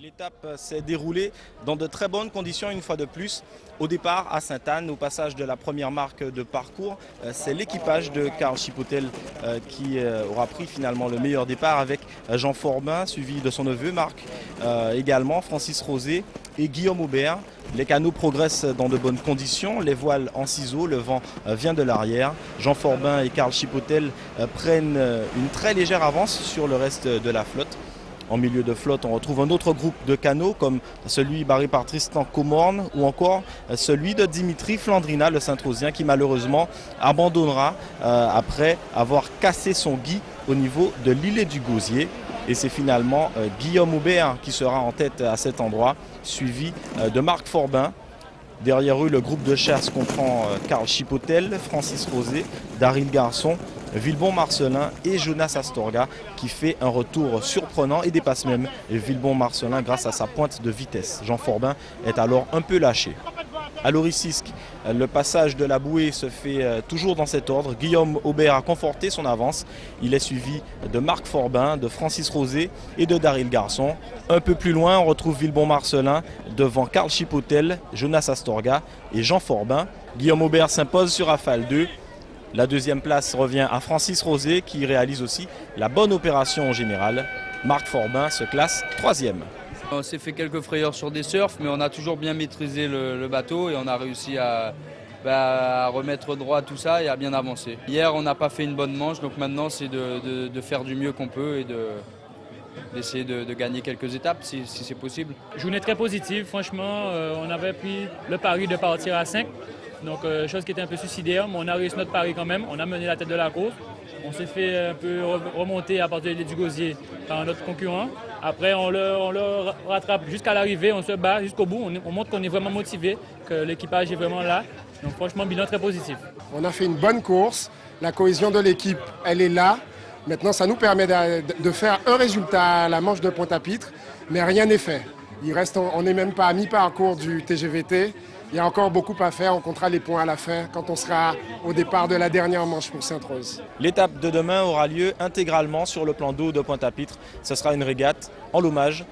L'étape s'est déroulée dans de très bonnes conditions une fois de plus. Au départ à Sainte-Anne, au passage de la première marque de parcours, c'est l'équipage de Karl Chipotel qui aura pris finalement le meilleur départ avec Jean Forbin, suivi de son neveu Marc, également Francis Rosé et Guillaume Aubert. Les canots progressent dans de bonnes conditions, les voiles en ciseaux, le vent vient de l'arrière. Jean Forbin et Karl Chipotel prennent une très légère avance sur le reste de la flotte. En milieu de flotte, on retrouve un autre groupe de canots comme celui barré par Tristan Comorne ou encore celui de Dimitri Flandrina, le Saint-Rosien, qui malheureusement abandonnera après avoir cassé son gui au niveau de l'îlet du Gosier. Et c'est finalement Guillaume Aubert qui sera en tête à cet endroit, suivi de Marc Forbin. Derrière eux, le groupe de chasse comprend Karl Chipotel, Francis Rosé, Daryl Garçon, Villebon-Marcelin et Jonas Astorga qui fait un retour surprenant et dépasse même Villebon-Marcelin grâce à sa pointe de vitesse. Jean Forbin est alors un peu lâché. À l'Orissisque, le passage de la bouée se fait toujours dans cet ordre. Guillaume Aubert a conforté son avance. Il est suivi de Marc Forbin, de Francis Rosé et de Daryl Garçon. Un peu plus loin, on retrouve Villebon-Marcelin devant Karl Chipotel, Jonas Astorga et Jean Forbin. Guillaume Aubert s'impose sur Rafale 2. La deuxième place revient à Francis Rosé qui réalise aussi la bonne opération en général. Marc Forbin se classe troisième. On s'est fait quelques frayeurs sur des surfs, mais on a toujours bien maîtrisé le bateau et on a réussi à remettre droit tout ça et à bien avancer. Hier, on n'a pas fait une bonne manche, donc maintenant c'est de faire du mieux qu'on peut et d'essayer de gagner quelques étapes si c'est possible. Journée très positive, franchement, on avait pris le pari de partir à 5. Donc, chose qui était un peu suicidaire, mais on a réussi notre pari quand même. On a mené la tête de la course. On s'est fait un peu remonter à partir de l'île du Gosier par notre concurrent. Après, on le rattrape jusqu'à l'arrivée, on se bat jusqu'au bout. On montre qu'on est vraiment motivé, que l'équipage est vraiment là. Donc, franchement, bilan très positif. On a fait une bonne course. La cohésion de l'équipe, elle est là. Maintenant, ça nous permet de faire un résultat à la manche de Pointe-à-Pitre, mais rien n'est fait. On n'est même pas à mi-parcours du TGVT. Il y a encore beaucoup à faire, on comptera les points à la fin quand on sera au départ de la dernière manche pour Sainte-Rose. L'étape de demain aura lieu intégralement sur le plan d'eau de Pointe-à-Pitre. Ce sera une régate en l'hommage